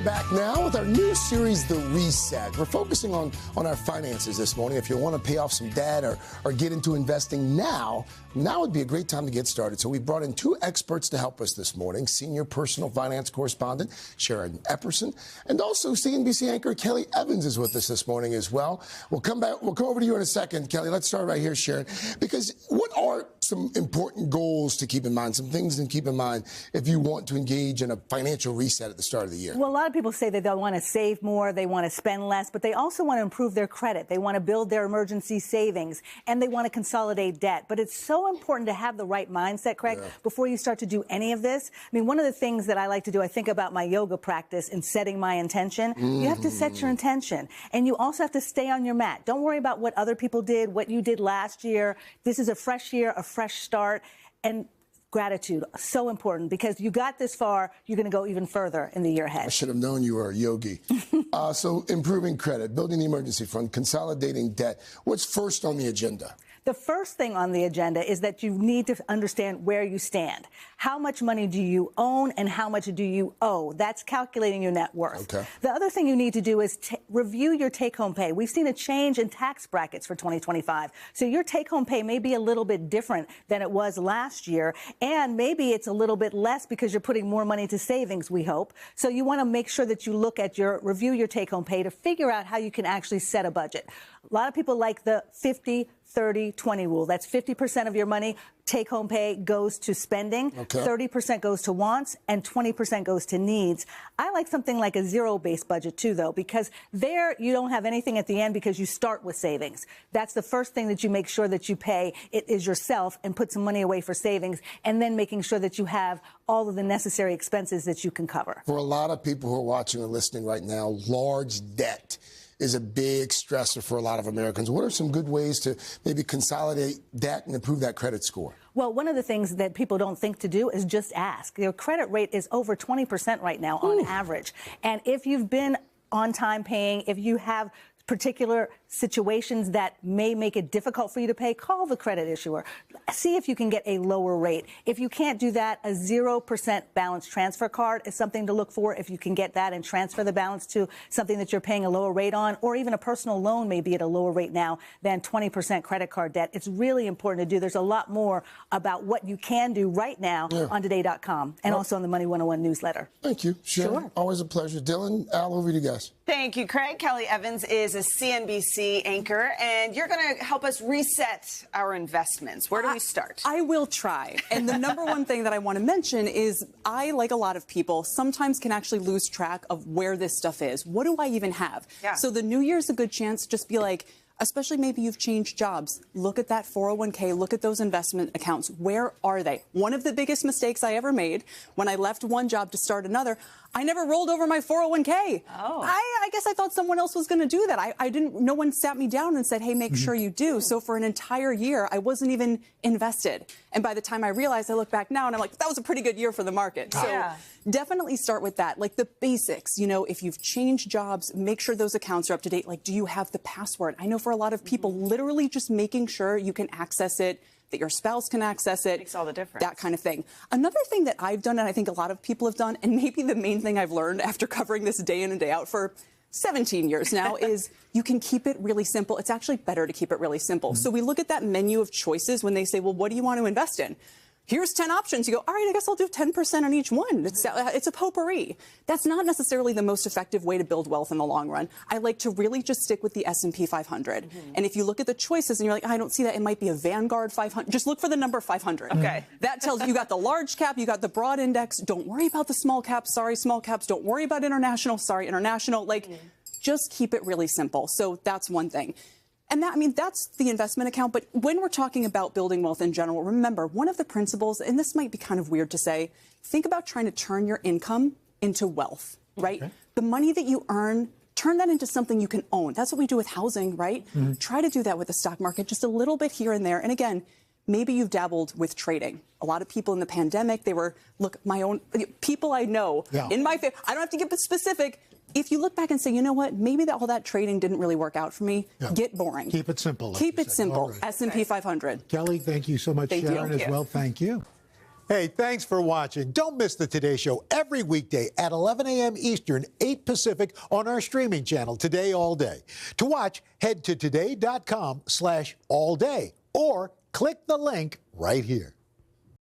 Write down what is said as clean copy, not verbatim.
are back now with our new series, The Reset. We're focusing on our finances this morning. If you want to pay off some debt or get into investing now would be a great time to get started. So we brought in two experts to help us this morning, senior personal finance correspondent Sharon Epperson, and also CNBC anchor Kelly Evans is with us this morning as well. We'll come over to you in a second, Kelly. Let's start right here, Sharon, because what are some important goals to keep in mind, some things to keep in mind if you want to engage in a financial reset at the start of the year? Well, a lot of people say that they want to save more, they want to spend less, but they also want to improve their credit. They want to build their emergency savings, and they want to consolidate debt. But it's so important to have the right mindset, Craig, before you start to do any of this. I mean, one of the things that I like to do, I think about my yoga practice and setting my intention. You have to set your intention, and you also have to stay on your mat. Don't worry about what other people did, what you did last year. This is a fresh year, a fresh start, and gratitude, so important, because you got this far, you're going to go even further in the year ahead. I should have known you were a yogi. So improving credit, building the emergency fund, consolidating debt. What's first on the agenda? The first thing on the agenda is that you need to understand where you stand. How much money do you own and how much do you owe? That's calculating your net worth. Okay. The other thing you need to do is review your take-home pay. We've seen a change in tax brackets for 2025. So your take-home pay may be a little bit different than it was last year, and maybe it's a little bit less because you're putting more money to savings, we hope. So you want to make sure that you review your take-home pay to figure out how you can actually set a budget. A lot of people like the 50-30-20 rule. That's 50% of your money, take-home pay, goes to spending, 30% goes to wants, and 20% goes to needs. I like something like a zero-based budget, too, though, because there you don't have anything at the end because you start with savings. That's the first thing that you make sure that you pay. It is yourself, and put some money away for savings, and then making sure that you have all of the necessary expenses that you can cover. For a lot of people who are watching and listening right now, large debt is a big stressor for a lot of Americans. What are some good ways to maybe consolidate debt and improve that credit score? Well, one of the things that people don't think to do is just ask. Your credit rate is over 20% right now on average. And if you've been on time paying, if you have particular situations that may make it difficult for you to pay, call the credit issuer. See if you can get a lower rate. If you can't do that, a 0% balance transfer card is something to look for. If you can get that and transfer the balance to something that you're paying a lower rate on, or even a personal loan may be at a lower rate now than 20% credit card debt. It's really important to do. There's a lot more about what you can do right now on today.com and also on the Money 101 newsletter. Thank you, Sharon. Sure. Always a pleasure. Dylan, Al, over to you guys. Thank you, Craig. Kelly Evans is a CNBC anchor, and you're going to help us reset our investments. Where do we start? I will try. And the number one thing that I want to mention is I, like a lot of people, sometimes can actually lose track of where this stuff is. What do I even have? Yeah. So the new year's a good chance. Just be like, especially maybe you've changed jobs. Look at that 401k. Look at those investment accounts. Where are they? One of the biggest mistakes I ever made when I left one job to start another, I never rolled over my 401k. Oh. I guess I thought someone else was going to do that. No one sat me down and said, hey, make sure you do. So for an entire year, I wasn't even invested. And by the time I realized, I look back now and I'm like, that was a pretty good year for the market. So definitely start with that. Like the basics, if you've changed jobs, make sure those accounts are up to date. Like, do you have the password? I know for a lot of people, literally just making sure you can access it, that your spouse can access it. Makes all the difference. That kind of thing. Another thing that I've done, and I think a lot of people have done, and maybe the main thing I've learned after covering this day in and day out for 17 years now, is you can keep it really simple. It's actually better to keep it really simple. So we look at that menu of choices when they say, well, what do you want to invest in? Here's 10 options. You go, all right, I guess I'll do 10% on each one. It's a potpourri. That's not necessarily the most effective way to build wealth in the long run. I like to really just stick with the S&P 500. And if you look at the choices and you're like, I don't see that, it might be a Vanguard 500. Just look for the number 500. Okay. That tells you got the large cap, you got the broad index. Don't worry about the small caps. Sorry, small caps. Don't worry about international. Sorry, international. Just keep it really simple. So that's one thing. And that's the investment account. But when we're talking about building wealth in general, remember, one of the principles, and this might be kind of weird to say, think about trying to turn your income into wealth, right? Okay. The money that you earn, turn that into something you can own. That's what we do with housing, right? Try to do that with the stock market, just a little bit here and there. And again, maybe you've dabbled with trading. A lot of people in the pandemic, they were, my own people I know in my family. I don't have to get specific. If you look back and say, you know what, maybe all that trading didn't really work out for me, get boring. Keep it simple. Keep it simple. Right. S&P 500. Kelly, thank you so much. Sharon as well, thank you. Hey, thanks for watching. Don't miss the Today Show every weekday at 11 a.m. Eastern, 8 Pacific on our streaming channel, Today All Day. To watch, head to today.com/allday or click the link right here.